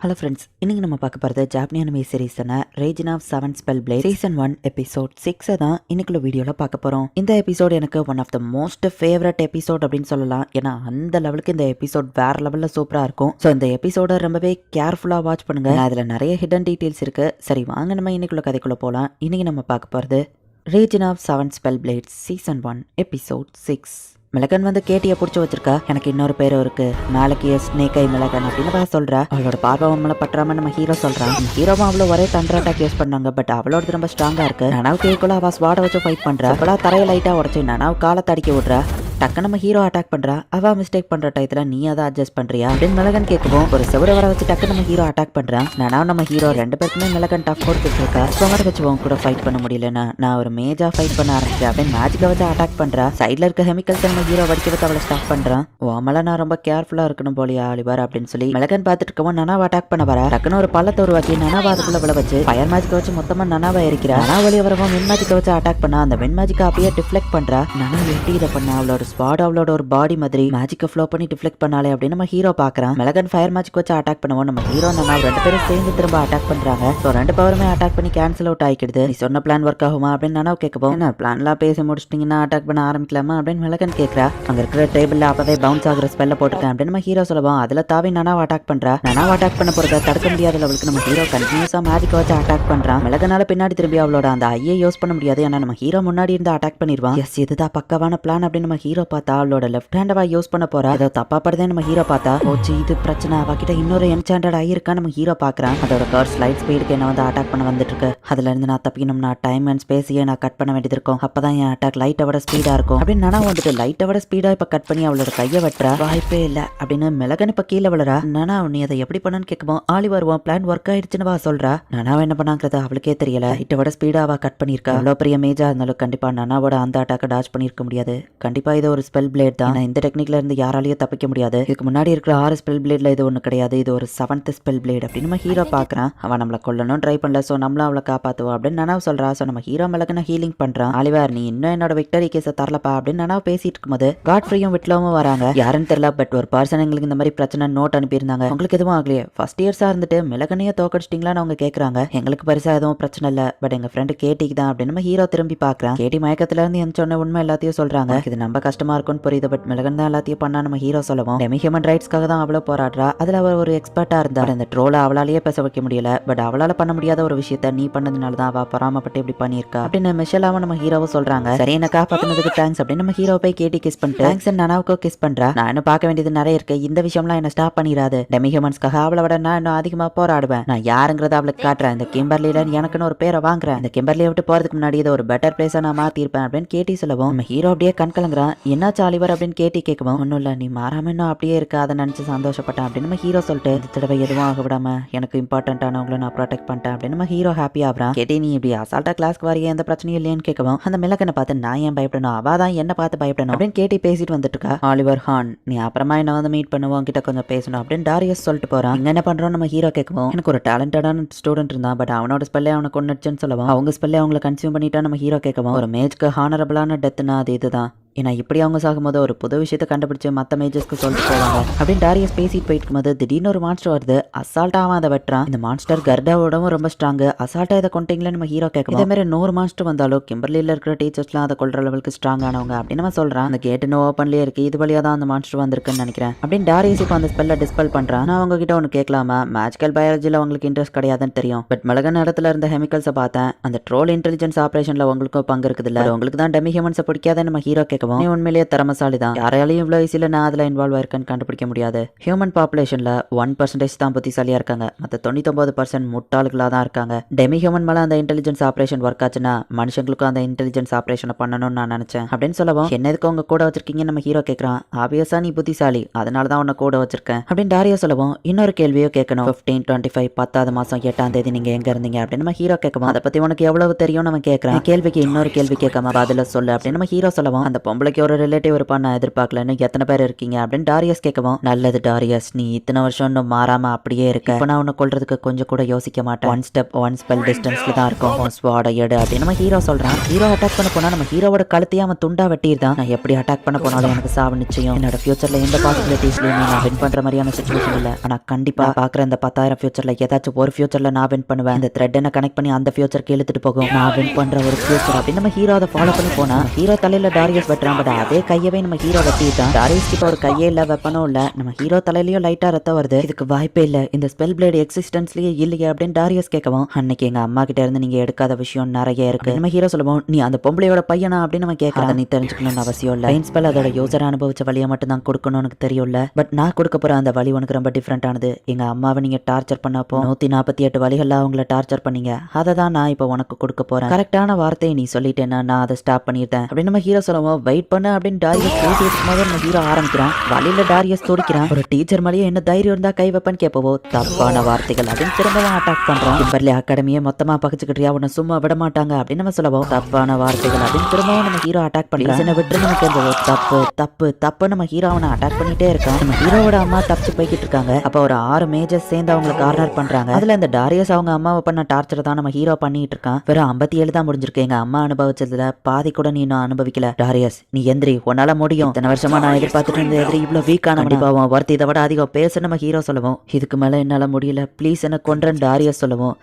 Hello friends, இன்னைக்கு நம்ம பார்க்க போகிறது ஜாப்பனீஸ் அனிமே சீரீஸான reign of 7 spell blade season 1 episode 6 தான் இன்னைக்குள்ள வீடியோவில் பார்க்க போகிறோம். இந்த எபிசோட் எனக்கு one of the most favourite episode அப்படின்னு சொல்லலாம். ஏன்னா அந்த லெவலுக்கு இந்த எபிசோட் வேற லெவலில் சூப்பராக இருக்கும். ஸோ இந்த எபிசோட ரொம்பவே கேர்ஃபுல்லாக வாட்ச் பண்ணுங்க. அதில் நிறைய ஹிடன் டீட்டெயில்ஸ் இருக்கு. சரி வாங்க நம்ம இன்னைக்குள்ள கதைக்குள்ள போகலாம். இன்னைக்கு நம்ம பார்க்க போகிறது reign of 7 spell blades season 1 episode 6. மிளகன் வந்து கேட்டியை பிடிச்சி வச்சிருக்கா. எனக்கு இன்னொரு பேரும் இருக்கு, நாளைக்கு ஸ்னேக் ஐ மிளகன் அப்படின்னு சொல்றா. அவளோட பார்வை மேல பற்றாம நம்ம ஹீரோ சொல்றான். ஹீரோவும் அவ்வளோ ஒரே தண்டர் அட்டாக் யூஸ் பண்ணாங்க. பட் அவளோட ரொம்ப ஸ்ட்ராங்கா இருக்கு. நனாவு கேக்குள்ள அவ ஸ்வாட வச்சு ஃபைட் பண்றா. அவளா தரையை லைட்டா உடச்சு நனாவு காலை தடிக்க விடுறா. டக்கு நம்ம ஹீரோ அட்டாக் பண்றா. அவ மிஸ்டேக் பண்ற டயத்துல நீ அதை அட்ஜஸ்ட் பண்றியா அப்படின்னு மிளகன் கேட்கவும் ஒரு செவரை வர வச்சு டக்கு நம்ம ஹீரோ அட்டாக் பண்றான். நானும் நம்ம ஹீரோ ரெண்டு பேருக்குமே மிளகன் டஃப் கொடுத்துட்டு இருக்கா. சுமர வச்சு உன் கூட ஃபைட் பண்ண முடியலன்னா நான் ஒரு மேஜா ஃபைட் பண்ண ஆரம்பிச்சேன் அப்படின்னு மேஜிக்கை வச்சு அட்டாக் பண்றா. சைட்ல இருக்க கெமிக்கல்ஸ் நம்ம ஹீரோ வடிக்க வச்சு அவளை ஸ்டாப் பண்றான். உமல நான் ரொம்ப கேர்ஃபுல்லா இருக்கணும் போலியா ஆலிவர் அப்படின்னு சொல்லி மிளகன் பார்த்துட்டு இருக்கவும் நனாவை அட்டாக் பண்ண வர. டக்குன்னு ஒரு பள்ளத்தை உருவாக்கி நனாவை அதுக்குள்ள விழ வச்சு ஃபயர் மேஜிக்கை வச்சு மொத்தமா நனாவை எரிக்கிறா. நனா வழி வரவும் வெண் மேஜிக்கை வச்சு அட்டாக் பண்ணா. அந்த வெண் மேஜிக்கை அப்படியே டிஃப்ளெக்ட் பண்றா. நனா எப்படி இதை பண்ணா? அவளோட ஸ்பாட் அவளோட ஒரு பாடி மாதிரி மேஜிக்கை ஃப்ளோ பண்ணி டிஃப்ளெக்ட் பண்ணாலே அப்படின்னு நம்ம ஹீரோ பாக்குறான். மிளகன் ஃபயர் மேஜிக் வச்சு அட்டாக் பண்ணுவோம். நம்ம ஹீரோ நம்ம ரெண்டு பேரும் சேர்ந்து திரும்ப அட்டாக் பண்றாங்க. ஸோ ரெண்டு பவருமே அட்டாக் பண்ணி கேன்சல் அவுட் ஆகிடுது. நீ சொன்ன பிளான் ஒர்க் ஆகுமா அப்படின்னு நானும் கேட்கவும், என்ன பிளான்லாம் பேசி முடிச்சிட்டீங்கன்னா அட்டாக் பண்ண ஆரம்பிக்கலாமா அப்படின்னு மிளகன் கேட்கறா. அங்க இருக்கிற டேபிள்ல அப்பவே பவுன்ஸ் ஆகுற ஸ்பெல்ல போட்டுருக்கேன் அப்படின்னு நம்ம ஹீரோ சொல்லுவோம். அதுல தாவி நனாவை அட்டாக் பண்றா. நனாவை அட்டாக் பண்ண போறத தடுக்க முடியாத லெவலுக்கு நம்ம ஹீரோ கண்டினியூஸா மேஜிக் வச்சு அட்டாக் பண்றான். மிளகனால பின்னாடி திரும்பி அவளோட அந்த ஐயை யூஸ் பண்ண முடியாது. ஏன்னா நம்ம ஹீரோ முன்னாடி இருந்து அட்டாக் பண்ணிடுவான். எஸ் இதுதான் பக்கவான பிளான் அப்படின்னு நம்ம ஹீரோ பார்த்தா அவளோட லெஃப்ட் ஹேண்டவா யூஸ் பண்ண போறா. ஏதோ தப்பா படுதே நம்ம ஹீரோ பார்த்தா ஓச்சு இது பிரச்சனை. அவகிட்ட இன்னொரு என்சாண்டட் ஆயிருக்கா நம்ம ஹீரோ பாக்குறான். அதோட கர்ஸ் லைட் ஸ்பீடுக்கு என்ன வந்து அட்டாக் பண்ண வந்துட்டு இருக்கு. அதுல இருந்து நான் தப்பிக்கணும்னா டைம் அண்ட் ஸ்பேஸையே நான் கட் பண்ண வேண்டியது இருக்கும். அப்பதான் என் அட்டாக் லைட்டை விட ஸ்பீடா இருக்கும் அப்படின்னு நானா வந்துட்டு லைட்டை விட ஸ்பீடா இப்ப கட் பண்ணி அவளோட கையை வெட்டுறா. வாய்ப்பே இல்ல அப்படின்னு மிளகன் இப்ப கீழே விழுறா. நானா நீ அதை எப்படி பண்ணு கேட்கவும் ஆலிவர் உன் பிளான் ஒர்க் ஆயிடுச்சுன்னு வா சொல்றா. நானாவ என்ன பண்ணாங்கிறது அவளுக்கே தெரியல. லைட்டை விட ஸ்பீடா அவ கட் பண்ணிருக்கா. அவ்வளோ பெரிய மேஜா இருந்தாலும் கண்டிப்பா நானாவோட அந்த அட்டாக்க டாச் பண்ணிருக்க முடியாது. கண்டிப்பா இது ஒரு ஸ்பெல் பிளேட் தான். இந்த டெக்னிக்ல இருந்து யாராலையும் தப்பிக்க முடியாது. இதுக்கு முன்னாடி இருக்கிற 6 ஸ்பெல் பிளேட்ல இது ஒண்ணு கிடையாது. இது ஒரு 7th ஸ்பெல் பிளேட் அப்படின்னு நம்ம ஹீரோ பாக்குறான். அவன் நம்மள கொல்லணும் ட்ரை பண்ணல. சோ நம்மள அவளை காப்பாத்துவோம் அப்படின்னு நனாவ் சொல்றா. சோ நம்ம ஹீரோ மிளகன ஹீலிங் பண்றான். ஆலிவர் நீ இன்னும் என்னோட விக்டரி கேஸை தரலப்பா அப்படின்னு நனாவ் பேசிட்டு இருக்கும்போது காட்ஃப்ரீயும் விட்லவும் வராங்க. யாருன்னு தெரியல. பட் ஒரு பர்சன் எங்களுக்கு இந்த மாதிரி பிரச்சனை நோட் அனுப்பியிருந்தாங்க. உங்களுக்கு எதுவும் ஆகலையே? ஃபர்ஸ்ட் இயர்ஸா இருந்துட்டு மிளகனையே தோக்கடிச்சிட்டீங்களான்னு அவங்க கேட்கறாங்க. எங்களுக்கு பெருசா எதுவும் பிரச்சனை இல்ல. பட் எங்க ஃப்ரெண்டு கேட்டிக்கு தான் அப்படின்னு நம்ம ஹீரோ திரும்பி பாக்குறான். கேட்டி மயக்கத்துல இருந்து எந்த சொன்ன உண்மை எல்லாத்தையும் சொல்றாங்க. இது நம்ம கஷ்டமா இருக்கும்னு புரியுது. பட் மிளகன் தான் எல்லாத்தையும் பண்ணா நம்ம ஹீரோ சொல்லவும் டெமி ஹியூமன் ரைட்ஸ்க்காக தான் அவ்வளோ போராடுறா. அதுல அவர் ஒரு எக்ஸ்பர்ட்டா இருந்தார். அந்த ட்ரோலை அவளாலேயே பேச வைக்க முடியல. பட் அவளால பண்ண முடியாத ஒரு விஷயத்த நீ பண்ணதுனால தான் அவ பொறாமப்பட்டு இப்படி பண்ணியிருக்கா அப்படின்னு மிஷலாவும் நம்ம ஹீரோவும் சொல்றாங்க. சரி என்ன காப்பாத்தினதுக்கு தேங்க்ஸ் அப்படின்னு நம்ம ஹீரோ போய் கேட்டி கிஸ் பண்ணிட்டு தேங்க்ஸ் நனாவுக்கோ கிஸ் பண்றா. நான் இன்னும் பார்க்க வேண்டியது நிறைய இருக்கு. இந்த விஷயம்லாம் என்ன ஸ்டாப் பண்ணிடாது. டெமி ஹியூமன்ஸ்க்காக அவளை விட நான் இன்னும் அதிகமா போராடுவேன். நான் யாருங்கிறத அவளுக்கு காட்டுறேன். இந்த கிம்பர்லியில எனக்குன்னு ஒரு பேரை வாங்குறேன். இந்த கிம்பர்லியை விட்டு போறதுக்கு முன்னாடி இதை ஒரு பெட்டர் பிளேஸா நான் மாத்திருப்பேன் அப்படின்னு கேட்டி சொல்லவும் நம்ம ஹீரோ அப்படியே கண் கலங்குறான். என்னாச்சு ஆலிவர் அப்படின்னு கேட்டி கேட்கவும் ஒன்னும் இல்ல, நீ மாறாம இன்னும் அப்படியே இருக்க, அதை நினைச்சு சந்தோஷப்பட்டேன் அப்படின்னு நம்ம ஹீரோ சொல்லிட்டு இந்த தடவை எதுவும் ஆக விடாம எனக்கு இம்பார்ட்டன்டானவங்களை நான் ப்ரொடெக்ட் பண்ணிட்டேன் அப்படின்னு நம்ம ஹீரோ ஹாப்பி ஆகிறான். கேட்டி நீ இப்படி அசால்ட்டா கிளாஸ்க்கு வரைய எந்த பிரச்சனையும் இல்லையான்னு கேட்கவும் அந்த மிளகனை பார்த்து நான் ஏன் பயப்படணும், அவ தான் என்ன பார்த்து பயப்படணும் அப்படின்னு கேட்டி பேசிட்டு வந்துட்டு இருக்கா. ஆலிவர் ஹான் நீ அப்புறமா என்ன வந்து மீட் பண்ணுவோம் கிட்ட கொஞ்சம் பேசணும் அப்படின்னு டாரியஸ் சொல்லிட்டு போறான். இங்க என்ன பண்றோம் நம்ம ஹீரோ கேட்கவும் எனக்கு ஒரு டேலண்டடான ஸ்டூடெண்ட் இருந்தான். பட் அவனோட ஸ்பெல்லே அவனை கொண்டுச்சுன்னு சொல்லவும் அவங்க ஸ்பெல்லே அவங்களை கன்சியூம் பண்ணிட்டா நம்ம ஹீரோ கேட்கவும் ஒரு மேஜ்க்கு ஹானரபிளான டெத்துனா அது இதுதான். ஏன்னா இப்படி அவங்க சாகும்போது ஒரு புது விஷயத்தை கண்டுபிடிச்சு மற்ற மேஜர்ஸ்க்கு சொல்லிட்டு போவாங்க அப்படின்னு டாரியஸ் பேசிட்டு போயிட்டு இருக்கும்போது திடீர்னு ஒரு மான்ஸ்டர் வருது. அசால்ட்டாக அதை வெட்டுறான். இந்த மான்ஸ்டர் கர்டாவோடவும் ரொம்ப ஸ்ட்ராங்கு. அசால்ட்டா இதை கொண்டீங்களே நம்ம ஹீரோ கேட்கும். இதே மாதிரி 100 மான்ஸ்டர் வந்தாலும் கிம்பர்லியில் இருக்கிற டீச்சர்ஸ்லாம் அதை கொள்ற லெவலுக்கு ஸ்ட்ராங் ஆனவங்க அப்படின்னு நம்ம சொல்றான். அந்த கேட்டு இன்னும் ஓப்பன்லேயே இருக்கு. இது வழியா தான் அந்த மான்ஸ்டர் வந்திருக்குன்னு நினைக்கிறேன் அப்படின்னு டாரியஸ் இப்போ அந்த ஸ்பெல்ல டிஸ்பெல் பண்றான். நான் அவங்க கிட்ட ஒன்று கேட்கலாமா? மேஜிக்கல் பயாலஜியில் உங்களுக்கு இன்ட்ரெஸ்ட் கிடையாதுன்னு தெரியும். பட் மிளகன் இடத்துல இருந்த கெமிக்கல்ஸை பார்த்தேன். அந்த ட்ரோல் இன்டெலிஜென்ஸ் ஆப்ரேஷன்ல உங்களுக்கும் பங்கு இருக்குது இல்ல? உங்களுக்கு தான் டெமி ஹியூமன்ஸை பிடிக்காத நம்ம ஹீரோ கேட்கவும் நீ உண்மையிலேயே திறமசாலி தான். யாராலையும் இவ்வளோ ஈஸியில் நான் அதில் இன்வால்வ் ஆயிருக்கேன்னு கண்டுபிடிக்க முடியாது. ஹியூமன் பாப்புலேஷன்ல 1% தான் புத்திசாலியா இருக்காங்க. மற்ற 99% முட்டாளுகளா தான் இருக்காங்க. டெமி ஹியூமன் மேல அந்த இன்டெலிஜென்ஸ் ஆப்ரேஷன் ஒர்க் ஆச்சுன்னா மனுஷங்களுக்கும் அந்த இன்டெலிஜென்ஸ் ஆப்ரேஷனை பண்ணணும்னு நான் நினைச்சேன் அப்படின்னு சொல்லவும் என்ன எதுக்கு உங்க கூட வச்சிருக்கீங்க நம்ம ஹீரோ கேட்கறான். ஆப்வியஸா நீ புத்திசாலி, அதனால தான் உன்னை கூட வச்சிருக்கேன் அப்படின்னு டாரியோ சொல்லவும் இன்னொரு கேள்வியோ கேட்கணும். 15/25 10வது மாசம் 8ஆம் தேதி நீங்க எங்க இருந்தீங்க அப்படின்னு நம்ம ஹீரோ கேட்கவும் அதை பத்தி உனக்கு எவ்வளவு தெரியும் நம்ம கேட்கறேன். கேள்விக்கு இன்னொரு கேள்வி கேட்காம பதில சொல்லு அப்படின்னு நம்ம ஹீரோ சொல்லவும் அந்த பொம்பளைக்கு ஒரு ரிலேட்டிவ் இருப்பான்னு நான் எதிர்பார்க்கலன்னு எத்தனை பேர் இருக்கீங்க அப்படின்னு டாரியஸ் கேட்கவும், நல்லது டாரியஸ், நீ இத்தனை வருஷம் இன்னும் மாறாம அப்படியே இருக்க, இப்ப நான் உன்னை கொல்றதுக்கு கொஞ்சம் கூட யோசிக்க மாட்டேன், ஒன் ஸ்டெப் ஒன் ஸ்பெல் டிஸ்டன்ஸ்ல தான் இருக்கும், ஸ்வாட எடு அப்படின்னு நம்ம ஹீரோ சொல்றான். ஹீரோ அட்டாக் பண்ண போனா நம்ம ஹீரோவோட கழுத்தையே அவன் துண்டா வெட்டியிருந்தான். நான் எப்படி அட்டாக் பண்ண போனாலும் எனக்கு சாவு நிச்சயம். என்னோட ஃபியூச்சர்ல எந்த பாசிபிலிட்டிஸ்லயுமே நான் வின் பண்ற மாதிரியான சிச்சுவேஷன் இல்ல. ஆனா கண்டிப்பா பாக்குற இந்த 10,000 ஃபியூச்சர்ல ஏதாச்சும் ஒரு ஃபியூச்சர்ல நான் வின் பண்ணுவேன். இந்த த்ரெட் என்ன கனெக்ட் பண்ணி அந்த ஃபியூச்சருக்கு இழுத்துட்டு போகும். நான் வின் பண்ற ஒரு ஃபியூச்சர் அப்படின்னு நம்ம ஹீரோ அதை ஃபாலோ பண்ணி போனா ஹீரோ தலையில டாரியஸ் வெட்டுறான். பட் அதே கையவே நம்ம ஹீரோ வெட்டிட்டான். டாரியஸ் கிட்ட ஒரு கையே இல்ல, வெப்பனும் இல்ல. நம்ம ஹீரோ தலையிலயும் லைட்டா ரத்தம் வருது. இதுக்கு வாய்ப்பே இல்ல, இந்த ஸ்பெல் பிளேட் எக்ஸிஸ்டன்ஸ்லயே இல்லையே அப்படின்னு டாரியஸ் கேட்கவும், அன்னைக்கு எங்க அம்மா கிட்ட இருந்து நீங்க எடுக்காத விஷயம் நிறைய இருக்கு. நம்ம ஹீரோ சொல்லுவோம், நீ அந்த பொம்பளையோட பையனா அப்படின்னு நம்ம கேட்கறத நீ தெரிஞ்சுக்கணும்னு அவசியம் இல்ல. பெயின் ஸ்பெல் அதோட யூசர் அனுபவிச்ச வழியை மட்டும் தான் கொடுக்கணும் எனக்கு தெரியும்ல. பட் நான் கொடுக்க போற அந்த வழி உனக்கு ரொம்ப டிஃப்ரெண்டானது. எங்க அம்மாவை நீங்க டார்ச்சர் பண்ணப்போ 148 வழிகள்ல அவங்கள டார்ச்சர் பண்ணீங்க. அதை தான் நான் இப்போ உனக்கு கொடுக்க போறேன். கரெக்டான வார்த்தையை நீ சொல்லிட்டேன்னா நான் அதை ஸ்டாப் பண்ணிட்டேன் அப்படின்னு நம்ம ஹீரோ சொல்லுவோம். வெயிட் பண்ணு அப்படின்னு டாரியஸ் பேசிட்டு நம்ம ஹீரோ ஆரம்பிக்கிறான். வழியில டாரியஸ் துடிக்கிறான். ஒரு டீச்சர் மேலேயே என்ன தைரியம் இருந்தா கை வைப்பன்னு கேட்பவோ தப்பான வார்த்தைகள் அப்படின்னு திரும்பவும் அட்டாக் பண்றான். கிம்பர்லி அகாடமியை மொத்தமா பகிச்சுக்கிட்டியா, உன்னை சும்மா விட மாட்டாங்க அப்படின்னு நம்ம சொல்லுவோம். தப்பான வார்த்தைகள் அப்படின்னு திரும்பவும் நம்ம ஹீரோ அட்டாக் பண்றான். என்ன விட்டு நமக்கு தப்பு தப்பு தப்பு நம்ம ஹீரோ அவனை அட்டாக் பண்ணிட்டே இருக்கான். நம்ம ஹீரோவோட அம்மா தப்பிச்சு போய்கிட்டு இருக்காங்க. அப்ப ஒரு 6 மேஜர்ஸ் சேர்ந்து அவங்களுக்கு கார்னர் பண்றாங்க. அதுல இந்த டாரியஸ் அவங்க அம்மாவை பண்ண டார்ச்சர் தான் நம்ம ஹீரோ பண்ணிட்டு இருக்கான். வெறும் 57 தான் முடிஞ்சிருக்கு. எங்க அம்மா அனுபவிச்சதுல பாதி கூட நீ இன்னும் அனுபவிக்கல. டாரியஸ் நீ எந்திரி, உன்னால முடியும். இத்தனை வருஷமா நான் எதிர்பார்த்துட்டு இருந்த எதிரி இவ்வளவு வீக்கான முடிப்பாவும் ஒருத்தி இதை விட அதிகம் பேச நம்ம ஹீரோ சொல்லுவோம். இதுக்கு மேல என்னால முடியல, ப்ளீஸ் என்ன கொன்றன் டாரியஸ் சொல்லுவோம்.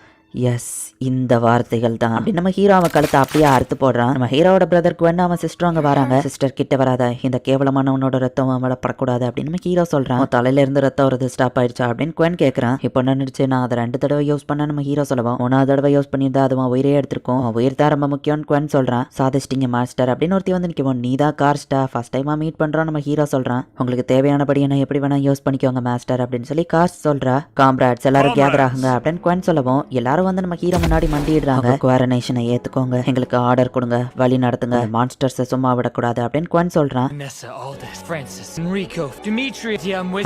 எஸ், இந்த வார்த்தைகள் தான் அப்படின்னு நம்ம ஹீரோ அவன் கழுத்தை அப்படியே அறுத்து போடுறான். நம்ம ஹீரோட பிரதர் குவென் அவன் சிஸ்டர் அங்க வராங்க. சிஸ்டர் கிட்ட வராத, இந்த கேவலமான உன்னோட ரத்தம் அவன் படக்கூடாது அப்படின்னு நம்ம ஹீரோ சொல்றான். தலையில இருந்து ரத்தம் வருது, ஸ்டாப் ஆயிடுச்சா அப்படின்னு குவென் கேட்கறான். இப்போ நினைச்சு நான் அதை 2 தடவை யூஸ் பண்ண நம்ம ஹீரோ சொல்லுவோம். 1வது தடவை யூஸ் பண்ணியிருந்தா அது அவன் உயிரே எடுத்திருக்கும். உயிர் தான் ரொம்ப முக்கியம்னு குவென் சொல்றான். சாதிச்சிட்டிங்க மாஸ்டர் அப்படின்னு ஒருத்தி வந்து நிற்கும். நீ தான் கார்ஸ்டா ஃபர்ஸ்ட் டைமா மீட் பண்றோம் நம்ம ஹீரோ சொல்றான். உங்களுக்கு தேவையானபடி என்ன எப்படி வேணா யூஸ் பண்ணிக்கோங்க மாஸ்டர் அப்படின்னு சொல்லி கார்ஸ் சொல்றா. காம்ராட்ஸ் எல்லாரும் கேதர் ஆகுங்க அப்படின்னு குவென் சொல்லுவோம். எல்லாரும் வந்து நம்ம ஹீரோ முன்னாடி மண்டிடுறாங்க. குவாரனைஷனை ஏத்துக்கோங்க, எங்களுக்கு ஆர்டர் கொடுங்க, வழி நடத்துங்க, மான்ஸ்டர்ஸை சும்மா விடக்கூடாது அப்படின்னு குவென் சொல்றான்.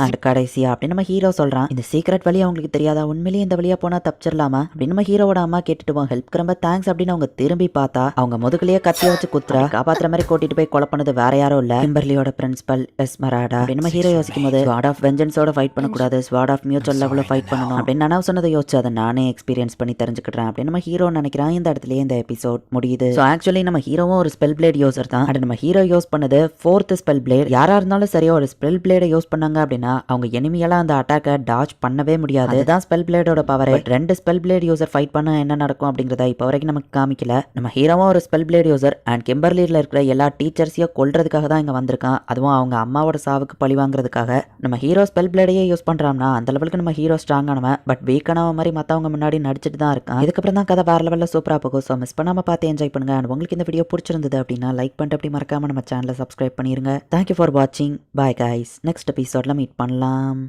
அண்ட் கடைசியா அப்படின்னு நம்ம ஹீரோ சொல்றான். இந்த சீக்ரெட் வழி அவங்களுக்கு தெரியாதா, உண்மையிலேயே இந்த வழியா போனா தப்பிச்சிடலாமா அப்படின்னு நம்ம ஹீரோவோட அம்மா கேட்டுட்டு ஹெல்ப் ரொம்ப தேங்க்ஸ் அப்படின்னு அவங்க திரும்பி பார்த்தா அவங்க முதுகுலயே கத்திய வச்சு குத்துறா. காப்பாத்துற மாதிரி கூட்டிட்டு போய் கொலை பண்ணது வேற யாரும் இல்ல, கிம்பர்லியோட பிரின்சிபல் எஸ்மராடா அப்படின்னு நம்ம ஹீரோ யோசிக்கும் போது ஸ்வார்ட் ஆஃப் வெஞ்சன்ஸோட ஃபைட் பண்ணக்கூடாது, ஸ்வார்ட் ஆஃப் மியூச்சுவல் லெவலில் ஃபைட் பண்ணணும் அப்படின்னு நான் சொன்னதை யோசிச்சு அதை நானே எக்ஸ்பீரியன்ஸ் பண்ணி தெரிஞ்சுக்கிட்டேன் அப்படின்னு நம்ம ஹீரோ நினைக்கிறான். இந்த இடத்துல இந்த எபிசோட் முடியுது. ஸோ ஆக்சுவலி நம்ம ஹீரோவும் ஒரு ஸ்பெல் பிளேட் யூசர் தான். அண்ட் நம்ம ஹீரோ யூஸ் பண்ணது 4th ஸ்பெல் பிளேட். யாரா இருந்தாலும் சரியா ஒரு ஸ்பெல் பிளேடை யூஸ் பண்ணாங்க அப்படின்னா அவங்க எனிமியெல்லாம் அந்த அட்டாக்கை டாச் பண்ணவே முடியாது. அதுதான் ஸ்பெல் பிளேடோட power. 2 spell blade user fight பண்ண என்ன நடக்கும் அப்படிங்கறத இப்போ வரைக்கும் நமக்கு காமிக்கல. நம்ம ஹீரோவும் ஒரு ஸ்பெல் பிளேட் யூசர் அண்ட் கிம்பர்லியில் இருக்கிற எல்லா டீச்சர்ஸையும் கொல்றதுக்காக தான் இங்க வந்திருக்கான். அதுவும் அவங்க அம்மாவோட சாவுக்கு பழி வாங்குறதுக்காக. நம்ம ஹீரோ ஸ்பெல் பிளேடையே யூஸ் பண்றான்னா அந்த லெவலுக்கு நம்ம ஹீரோ ஸ்ட்ராங்கானவன். பட் வீக்கானவன் மாதிரி மத்தவங்க முன்னாடி நடிச்சிட்டு தான் இருக்கான். இதுக்கப்புறம் தான் கதை வேற லெவலில் சூப்பராக போகும். ஸோ மிஸ் பண்ணாமல் பார்த்து என்ஜாய் பண்ணுங்க. அண்ட் உங்களுக்கு இந்த வீடியோ பிடிச்சிருந்தது அப்படின்னா லைக் பண்ணிட்டு அப்படி மறக்காம நம்ம சேனலை சப்ஸ்கிரைப் பண்ணிருங்க. தேங்க்யூ ஃபார் வாட்சிங். Bye guys. நெக்ஸ்ட் எபிசோட்ல மீட் பண்ணலாம்.